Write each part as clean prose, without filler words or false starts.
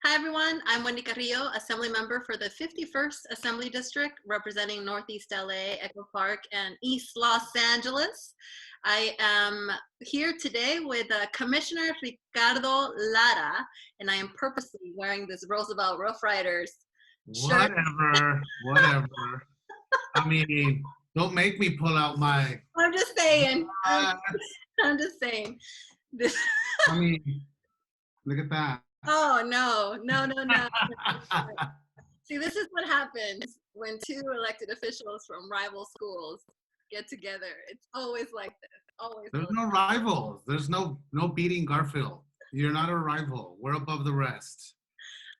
Hi, everyone. I'm Wendy Carrillo, Assembly Member for the 51st Assembly District, representing Northeast LA, Echo Park, and East Los Angeles. I am here today with Commissioner Ricardo Lara, and I am purposely wearing this Roosevelt Rough Riders shirt. Whatever. I mean, don't make me pull out my. I'm just saying. I'm just saying. This. I mean, look at that. Oh, no. See, this is what happens when two elected officials from rival schools get together. It's always like this. Always. There's no rivals. There's no beating Garfield. You're not a rival. We're above the rest.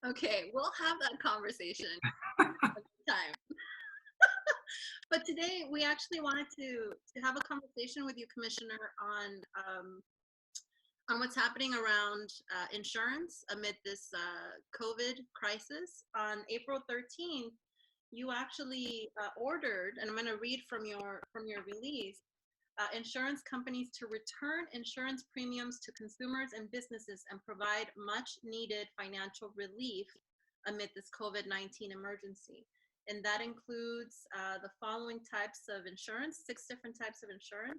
Okay, we'll have that conversation another time. But today we actually wanted to have a conversation with you, Commissioner, on what's happening around insurance amid this COVID crisis. On April 13th, you actually ordered, and I'm going to read from your release, insurance companies to return insurance premiums to consumers and businesses and provide much needed financial relief amid this COVID-19 emergency. And that includes the following types of insurance, 6 different types of insurance: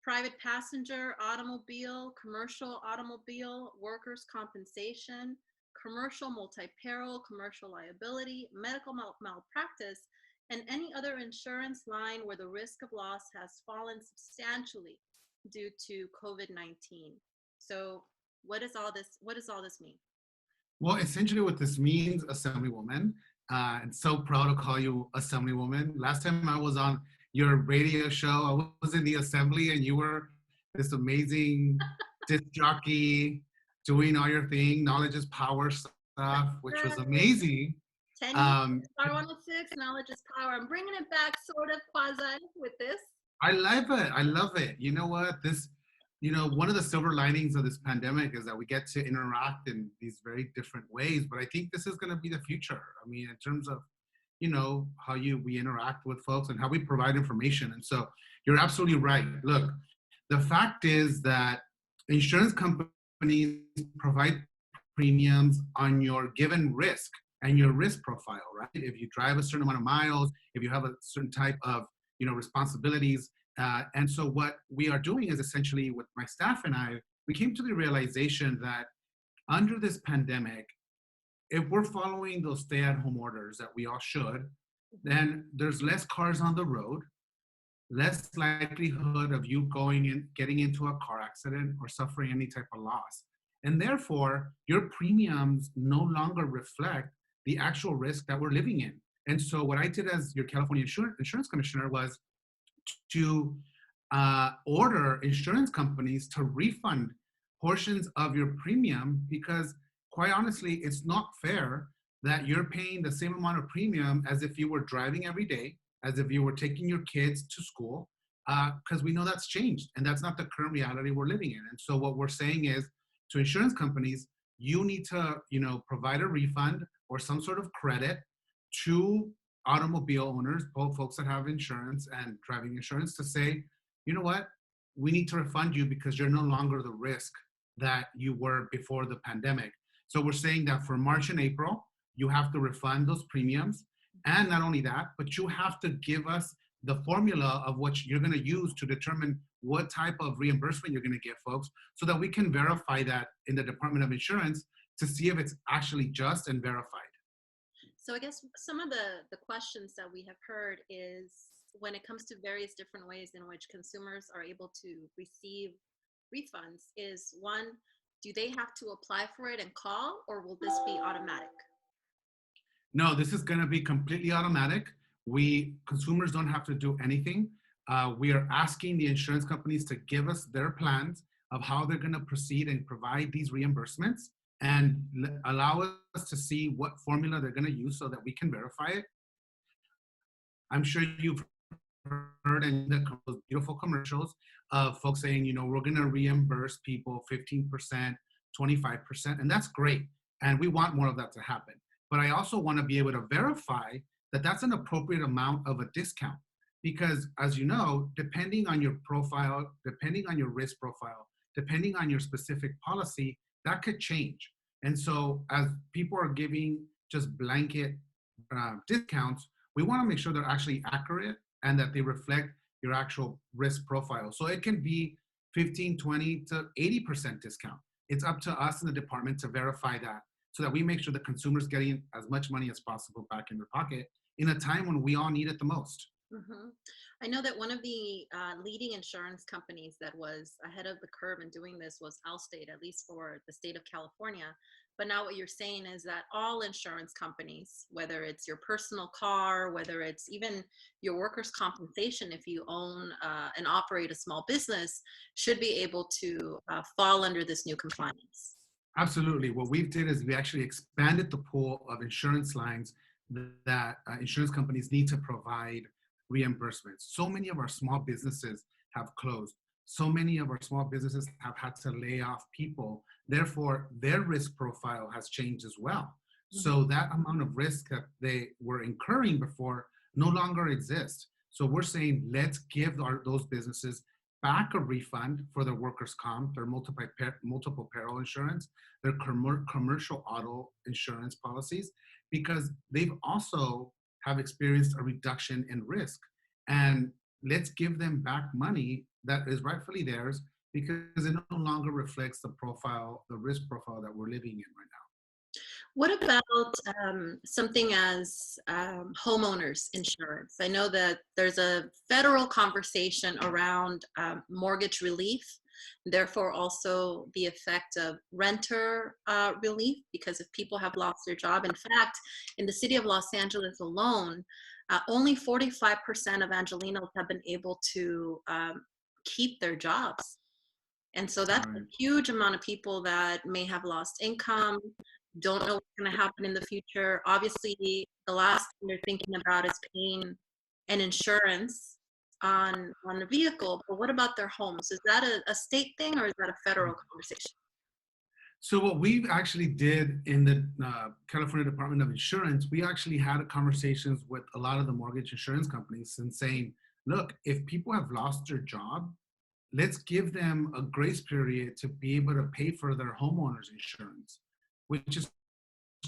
private passenger automobile, commercial automobile, workers' compensation, commercial multi-peril, commercial liability, medical malpractice, and any other insurance line where the risk of loss has fallen substantially due to COVID-19. So what does all this mean? Well, essentially what this means, Assemblywoman, and so proud to call you Assemblywoman. Last time I was on your radio show, I was in the Assembly and you were this amazing disc jockey doing all your thing, knowledge is power stuff, which was amazing. 10 years, Star 106, knowledge is power. I'm bringing it back sort of quasi with this. I love it. You know what? One of the silver linings of this pandemic is that we get to interact in these very different ways, but I think this is going to be the future. I mean, in terms of, how we interact with folks and how we provide information. And so you're absolutely right. Look, the fact is that insurance companies provide premiums on your given risk and your risk profile, right? If you drive a certain amount of miles, if you have a certain type of, responsibilities. And so what we are doing is essentially with my staff and I, we came to the realization that under this pandemic, if we're following those stay-at-home orders that we all should, then there's less cars on the road, less likelihood of you getting into a car accident or suffering any type of loss. And therefore, your premiums no longer reflect the actual risk that we're living in. And so what I did as your California Insurance Commissioner was to order insurance companies to refund portions of your premium, because quite honestly, it's not fair that you're paying the same amount of premium as if you were driving every day, as if you were taking your kids to school, because we know that's changed and that's not the current reality we're living in. And so what we're saying is to insurance companies, you need to, provide a refund or some sort of credit to automobile owners, both folks that have insurance and driving insurance, to say, you know what, we need to refund you because you're no longer the risk that you were before the pandemic. So we're saying that for March and April, you have to refund those premiums. And not only that, but you have to give us the formula of what you're going to use to determine what type of reimbursement you're going to get folks, so that we can verify that in the Department of Insurance to see if it's actually just and verified. So I guess some of the questions that we have heard is when it comes to various different ways in which consumers are able to receive refunds is, one, do they have to apply for it and call, or will this be automatic? No, this is going to be completely automatic. Consumers don't have to do anything. We are asking the insurance companies to give us their plans of how they're going to proceed and provide these reimbursements, and allow us to see what formula they're going to use so that we can verify it. I'm sure you've heard in those beautiful commercials of folks saying, we're going to reimburse people 15%, 25%, and that's great. And we want more of that to happen. But I also want to be able to verify that that's an appropriate amount of a discount. Because as you know, depending on your profile, depending on your risk profile, depending on your specific policy, that could change. And so as people are giving just blanket discounts, we want to make sure they're actually accurate and that they reflect your actual risk profile. So it can be 15, 20 to 80% discount. It's up to us in the department to verify that so that we make sure the consumer's getting as much money as possible back in their pocket in a time when we all need it the most. Hmm. I know that one of the leading insurance companies that was ahead of the curve in doing this was Allstate, at least for the state of California. But now what you're saying is that all insurance companies, whether it's your personal car, whether it's even your workers' compensation, if you own and operate a small business, should be able to fall under this new compliance. Absolutely. What we did is we actually expanded the pool of insurance lines that insurance companies need to provide reimbursements. So many of our small businesses have closed. So many of our small businesses have had to lay off people. Therefore, their risk profile has changed as well. So that amount of risk that they were incurring before no longer exists. So we're saying, let's give those businesses back a refund for their workers' comp, their multiple peril insurance, their commercial auto insurance policies, because they've also have experienced a reduction in risk. And let's give them back money that is rightfully theirs because it no longer reflects the profile, the risk profile that we're living in right now. What about something as homeowners insurance? I know that there's a federal conversation around mortgage relief, therefore also the effect of renter relief, because if people have lost their job. In fact, in the city of Los Angeles alone, only 45% of Angelenos have been able to keep their jobs. And so that's a huge amount of people that may have lost income, don't know what's going to happen in the future. Obviously, the last thing they're thinking about is paying an insurance on the vehicle. But what about their homes? Is that a state thing or is that a federal conversation? So what we actually did in the California Department of Insurance, we actually had conversations with a lot of the mortgage insurance companies and saying, look, if people have lost their job, let's give them a grace period to be able to pay for their homeowners insurance, which is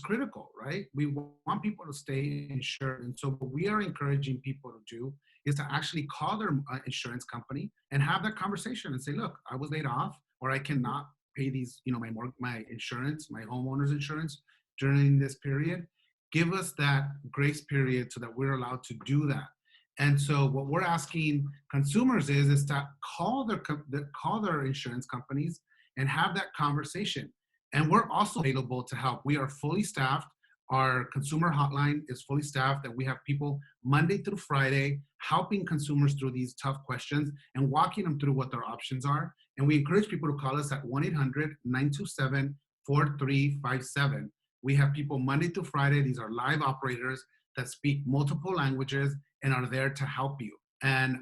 critical, right? We want people to stay insured. And so what we are encouraging people to do is to actually call their insurance company and have that conversation and say, look, I was laid off or I cannot pay these, my insurance, my homeowner's insurance during this period. Give us that grace period so that we're allowed to do that. And so what we're asking consumers is to call their insurance companies and have that conversation. And we're also available to help. We are fully staffed. Our consumer hotline is fully staffed, and we have people Monday through Friday helping consumers through these tough questions and walking them through what their options are. And we encourage people to call us at 1-800-927-4357. We have people Monday through Friday. These are live operators that speak multiple languages and are there to help you. And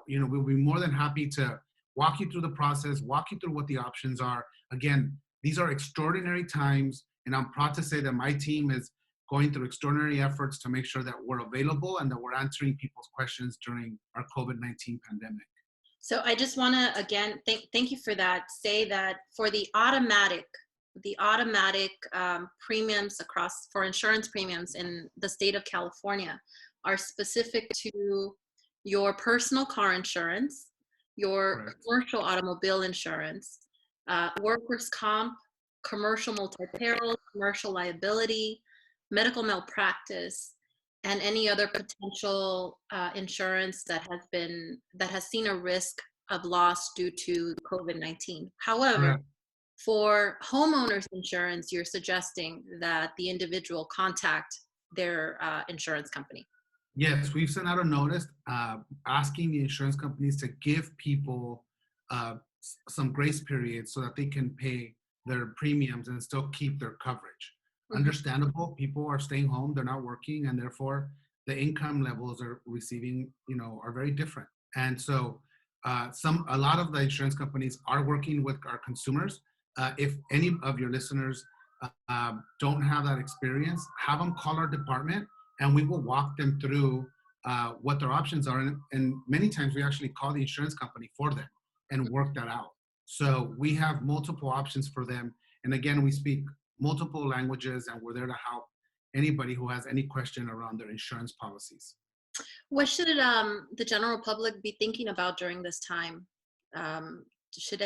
we'll be more than happy to walk you through the process, walk you through what the options are. Again, these are extraordinary times, and I'm proud to say that my team is going through extraordinary efforts to make sure that we're available and that we're answering people's questions during our COVID-19 pandemic. So I just want to, again, thank you for that. Say that for the automatic premiums for insurance premiums in the state of California are specific to your personal car insurance, your Correct. commercial automobile insurance, workers' comp, commercial multi-peril, commercial liability, medical malpractice, and any other potential insurance that has seen a risk of loss due to COVID-19. However, Correct. for homeowners insurance, you're suggesting that the individual contact their insurance company. Yes, we've sent out a notice asking the insurance companies to give people some grace periods so that they can pay their premiums and still keep their coverage. Understandable, people are staying home, they're not working, and therefore the income levels are receiving, are very different. And so a lot of the insurance companies are working with our consumers. If any of your listeners don't have that experience, have them call our department and we will walk them through what their options are. And many times we actually call the insurance company for them and work that out. So we have multiple options for them. And again, we speak multiple languages, and we're there to help anybody who has any question around their insurance policies. What should the general public be thinking about during this time?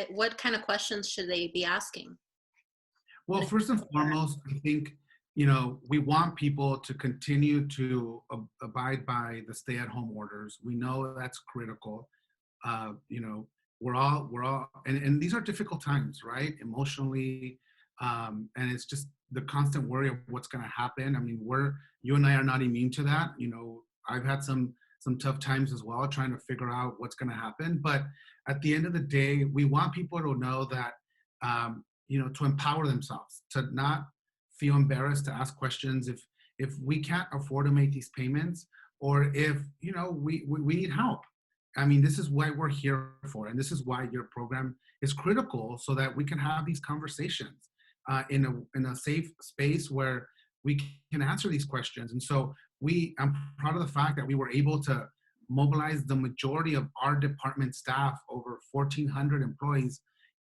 What kind of questions should they be asking? Well, first and foremost, I think, you know, we want people to continue to abide by the stay-at-home orders. We know that's critical. You know, and these are difficult times, right? Emotionally, and it's just the constant worry of what's going to happen. I mean, you and I are not immune to that. You know, I've had some tough times as well, trying to figure out what's going to happen. But at the end of the day, we want people to know that, you know, to empower themselves, to not feel embarrassed to ask questions if we can't afford to make these payments, or if, you know, we need help. I mean, this is what we're here for, and this is why your program is critical, so that we can have these conversations in a safe space where we can answer these questions. And so I'm proud of the fact that we were able to mobilize the majority of our department staff, over 1,400 employees,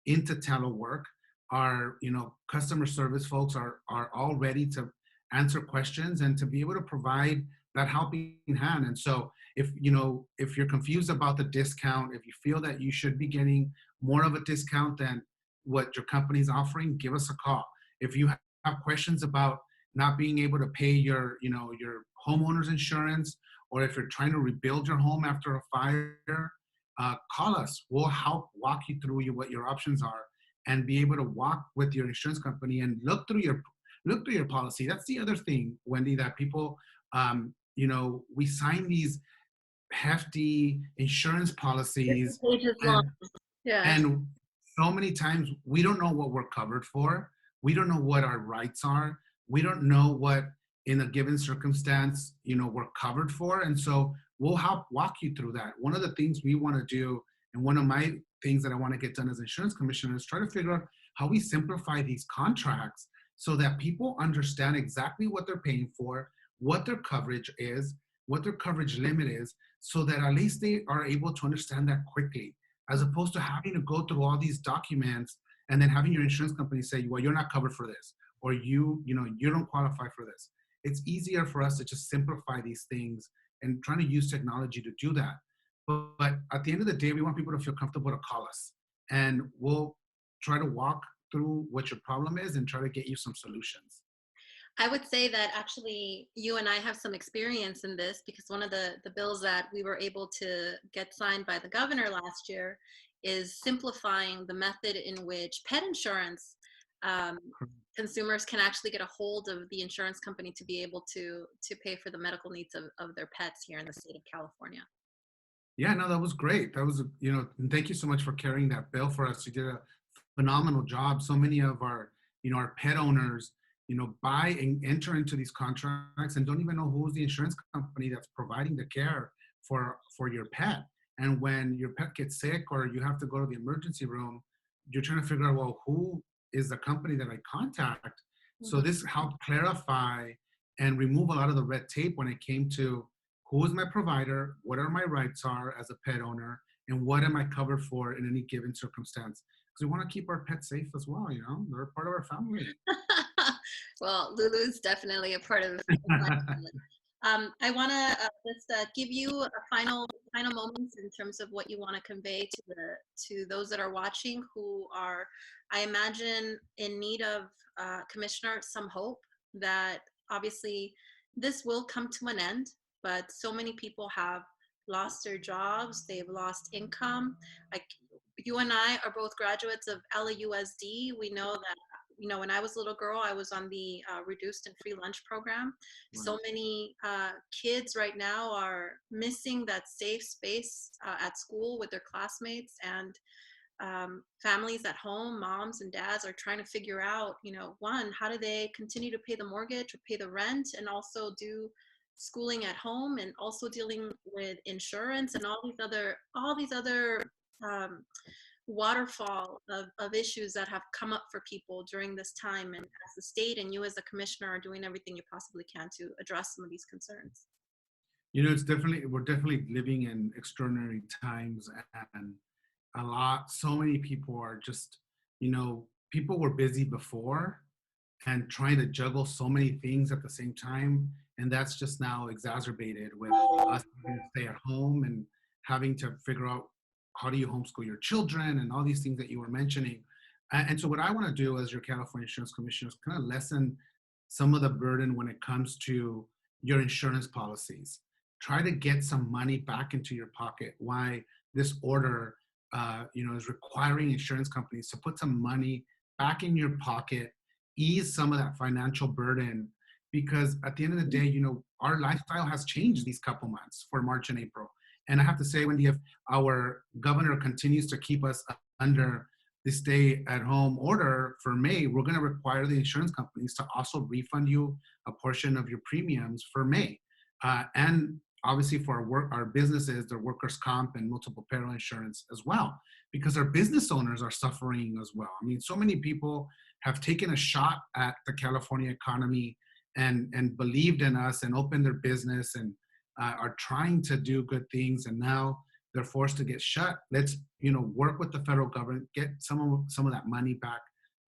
into telework. Our, you know, customer service folks are all ready to answer questions and to be able to provide that helping hand. And so if you're confused about the discount, if you feel that you should be getting more of a discount than what your company's offering, give us a call. If you have questions about not being able to pay your homeowner's insurance, or if you're trying to rebuild your home after a fire, call us. We'll help walk you through what your options are, and be able to walk with your insurance company and look through your policy. That's the other thing, Wendy, that people, you know, we sign these hefty insurance policies, Pages long. Yeah. and so many times we don't know what we're covered for. We don't know what our rights are. We don't know what, in a given circumstance, you know, we're covered for. And so we'll help walk you through that. One of the things we want to do, and one of my things that I want to get done as insurance commissioner, is try to figure out how we simplify these contracts so that people understand exactly what they're paying for, what their coverage is, what their coverage limit is, so that at least they are able to understand that quickly, as opposed to having to go through all these documents and then having your insurance company say, well, you're not covered for this, or you don't qualify for this. It's easier for us to just simplify these things and trying to use technology to do that. But at the end of the day, we want people to feel comfortable to call us, and we'll try to walk through what your problem is and try to get you some solutions. I would say that actually you and I have some experience in this, because one of the bills that we were able to get signed by the governor last year is simplifying the method in which pet insurance consumers can actually get a hold of the insurance company to be able to pay for the medical needs of their pets here in the state of California. Yeah, no, that was great. That was, you know, and thank you so much for carrying that bill for us. You did a phenomenal job. So many of our, you know, our pet owners, you know, buy and enter into these contracts and don't even know who's the insurance company that's providing the care for your pet. And when your pet gets sick or you have to go to the emergency room, you're trying to figure out, well, who is the company that I contact? Mm-hmm. So this helped clarify and remove a lot of the red tape when it came to who is my provider, what are my rights are as a pet owner, and what am I covered for in any given circumstance. Because we want to keep our pets safe as well, you know, they're part of our family. Well, Lulu's definitely a part of my family. I want to just give you a final moments in terms of what you want to convey to those that are watching, who are, I imagine, in need of, Commissioner, some hope that obviously this will come to an end, but so many people have lost their jobs, they've lost income. Like, you and I are both graduates of LAUSD. We know that, you know, when I was a little girl, I was on the reduced and free lunch program. Right. So many kids right now are missing that safe space at school with their classmates, and families at home, moms and dads, are trying to figure out, you know, one, how do they continue to pay the mortgage or pay the rent, and also do schooling at home, and also dealing with insurance and all these other waterfall of issues that have come up for people during this time. And as the state and you as the commissioner are doing everything you possibly can to address some of these concerns. You know, we're definitely living in extraordinary times, and so many people are just, you know, people were busy before, and trying to juggle so many things at the same time. And that's just now exacerbated with us having to stay at home and having to figure out how do you homeschool your children and all these things that you were mentioning. And so what I want to do as your California Insurance Commissioner is kind of lessen some of the burden when it comes to your insurance policies. Try to get some money back into your pocket. Why this order, is requiring insurance companies to put some money back in your pocket, ease some of that financial burden, because at the end of the day, our lifestyle has changed these couple months for March and April. And I have to say, Wendy, if our governor continues to keep us under the stay at home order for May, we're going to require the insurance companies to also refund you a portion of your premiums for May. And obviously for our businesses, their workers' comp and multiple peril insurance as well, because our business owners are suffering as well. I mean, so many people have taken a shot at the California economy and believed in us and opened their business and are trying to do good things, and now they're forced to get shut. Let's work with the federal government, get some of that money back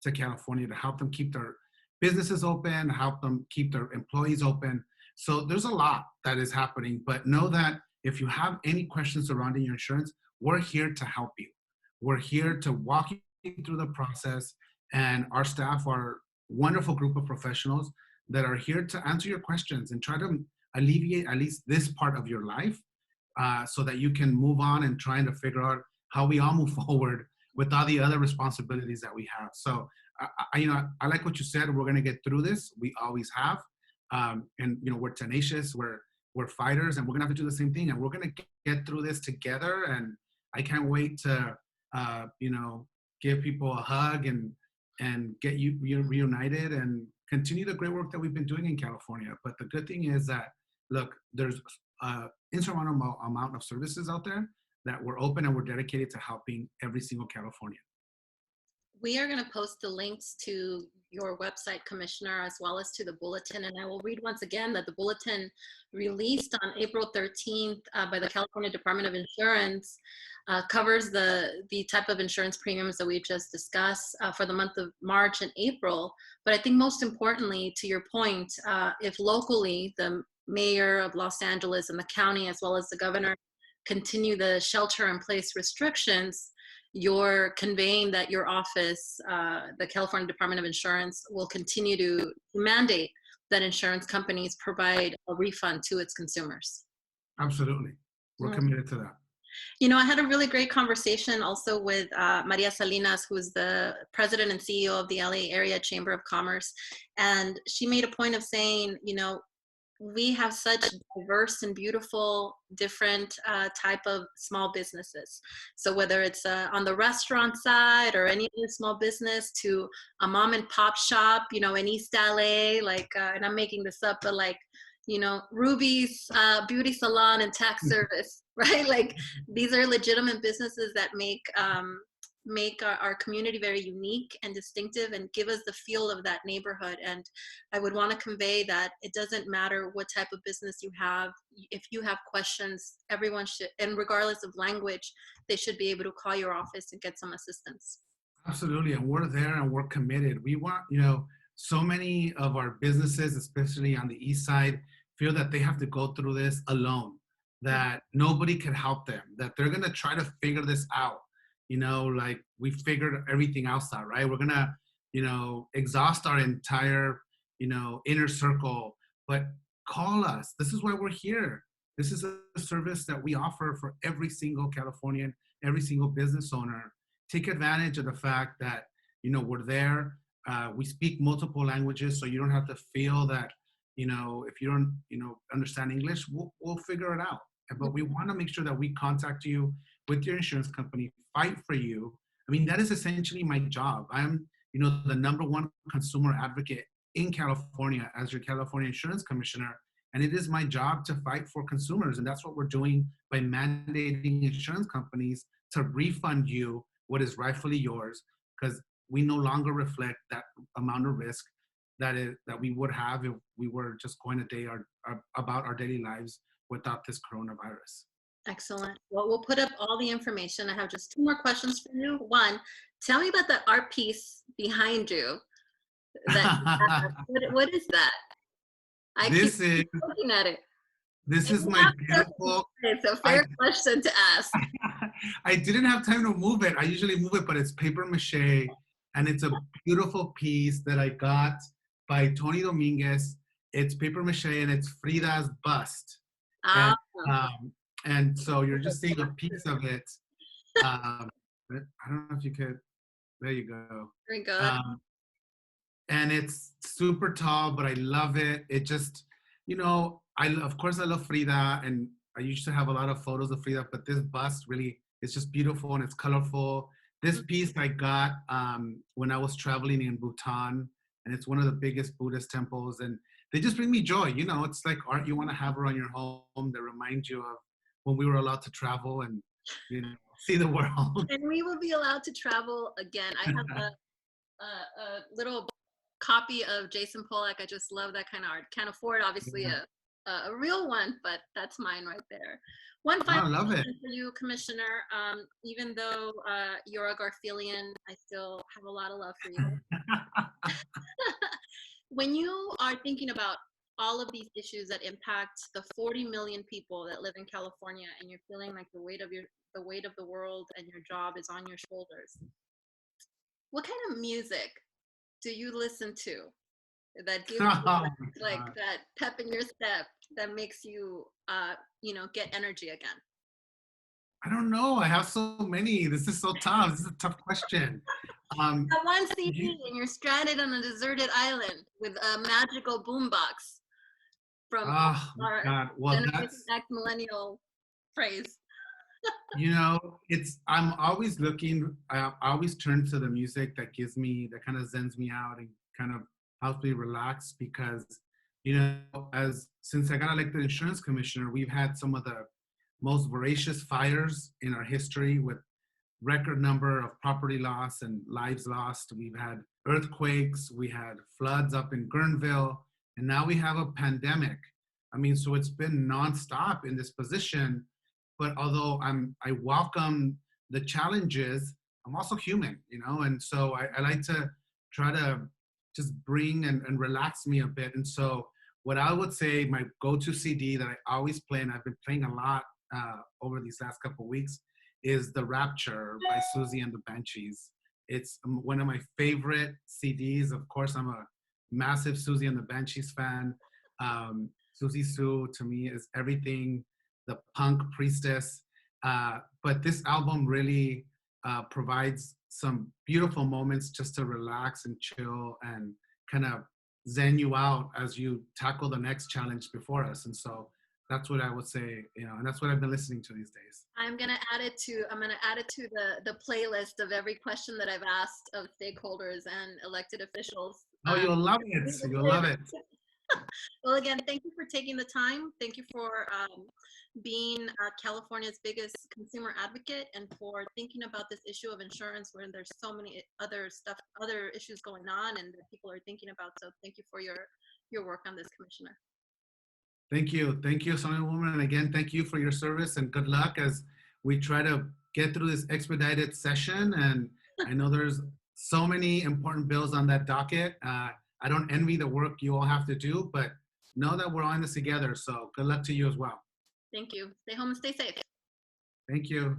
to California to help them keep their businesses open, help them keep their employees open. So there's a lot that is happening, but know that if you have any questions surrounding your insurance, we're here to help you. We're here to walk you through the process, and our staff are a wonderful group of professionals that are here to answer your questions and try to alleviate at least this part of your life, so that you can move on and trying to figure out how we all move forward with all the other responsibilities that we have. So, I like what you said. We're going to get through this. We always have, and we're tenacious. We're fighters, and we're going to have to do the same thing. And we're going to get through this together. And I can't wait to, give people a hug and get you reunited and continue the great work that we've been doing in California. But the good thing is that, look, there's insurmountable amount of services out there that we're open and we're dedicated to helping every single Californian. We are going to post the links to your website, Commissioner, as well as to the bulletin. And I will read once again that the bulletin released on April 13th by the California Department of Insurance covers the type of insurance premiums that we just discussed for the month of March and April. But I think most importantly, to your point, if locally the mayor of Los Angeles and the county, as well as the governor, continue the shelter-in-place restrictions, you're conveying that your office, the California Department of Insurance, will continue to mandate that insurance companies provide a refund to its consumers. Absolutely. We're committed to that. I had a really great conversation also with Maria Salinas, who's the president and CEO of the LA Area Chamber of Commerce. And she made a point of saying, we have such diverse and beautiful different type of small businesses. So whether it's on the restaurant side or any other small business to a mom and pop shop, in East LA, and I'm making this up, but Ruby's beauty salon and tax service, right? Like these are legitimate businesses that make our community very unique and distinctive and give us the feel of that neighborhood. And I would want to convey that it doesn't matter what type of business you have. If you have questions, everyone should, and regardless of language, they should be able to call your office and get some assistance. Absolutely. And we're there and we're committed. We want, so many of our businesses, especially on the east side, feel that they have to go through this alone, that nobody can help them, that they're going to try to figure this out. Like we figured everything else out, right? We're going to, exhaust our entire, inner circle, but call us. This is why we're here. This is a service that we offer for every single Californian, every single business owner. Take advantage of the fact that, we're there. We speak multiple languages, so you don't have to feel that, if you don't, understand English, we'll figure it out. But we want to make sure that we contact you with your insurance company, fight for you. I mean, that is essentially my job. I'm, the #1 consumer advocate in California as your California Insurance Commissioner. And it is my job to fight for consumers. And that's what we're doing by mandating insurance companies to refund you what is rightfully yours, because we no longer reflect that amount of risk that we would have if we were just going about our daily lives without this coronavirus. Excellent. Well, we'll put up all the information. I have just 2 more questions for you. One, tell me about the art piece behind you. What is that? I keep This is looking at it. this And is you my have to- beautiful. It's a I fair question to ask. I didn't have time to move it. I usually move it, but it's paper mache, and it's a beautiful piece that I got by Tony Dominguez. It's paper mache, and it's Frida's bust. Ah, And and so you're just seeing a piece of it. I don't know if you could. There you go. very good. Um, and it's super tall, but I love it. It just, of course I love Frida, and I used to have a lot of photos of Frida, but this bust really, it's just beautiful and it's colorful. This piece I got when I was traveling in Bhutan, and it's one of the biggest Buddhist temples, and they just bring me joy. It's like art you want to have around your home that reminds you of when we were allowed to travel and, see the world. And we will be allowed to travel again. I have a little copy of Jason Pollock. I just love that kind of art. Can't afford, obviously, a real one, but that's mine right there. One I final love it. question for you, Commissioner. Even though you're a Garfieldian, I still have a lot of love for you. When you are thinking about all of these issues that impact the 40 million people that live in California, and you're feeling like the weight of the world and your job is on your shoulders, what kind of music do you listen to that gives you like that pep in your step that makes you get energy again? I don't know. I have so many. This is so tough. This is a tough question. That one CD and you're stranded on a deserted island with a magical boombox from Oh my our God. Well, Generation X millennial phrase. I'm always looking, I always turn to the music that kind of zens me out and kind of helps me relax because, since I got elected insurance commissioner, we've had some of the most voracious fires in our history with record number of property loss and lives lost. We've had earthquakes, we had floods up in Guerneville, and now we have a pandemic. So it's been nonstop in this position. But although I welcome the challenges, I'm also human, and so I like to try to just bring and relax me a bit. And so what I would say, my go-to CD that I always play, and I've been playing a lot over these last couple of weeks, is The Rapture by Susie and the Banshees. It's one of my favorite CDs. Of course, I'm a massive Susie and the Banshees fan. Susie Sue, to me, is everything, the punk priestess. But this album really provides some beautiful moments just to relax and chill and kind of zen you out as you tackle the next challenge before us. And so that's what I would say, and that's what I've been listening to these days. I'm gonna add it to the playlist of every question that I've asked of stakeholders and elected officials. Oh, you'll love it. You'll love it. Well, again, thank you for taking the time. Thank you for being California's biggest consumer advocate, and for thinking about this issue of insurance when there's so many other issues going on and that people are thinking about. So thank you for your work on this, Commissioner. Thank you, Assemblywoman. And again, thank you for your service, and good luck as we try to get through this expedited session. And I know there's so many important bills on that docket. I don't envy the work you all have to do, but know that we're on this together. So good luck to you as well. Thank you. Stay home and stay safe. Thank you.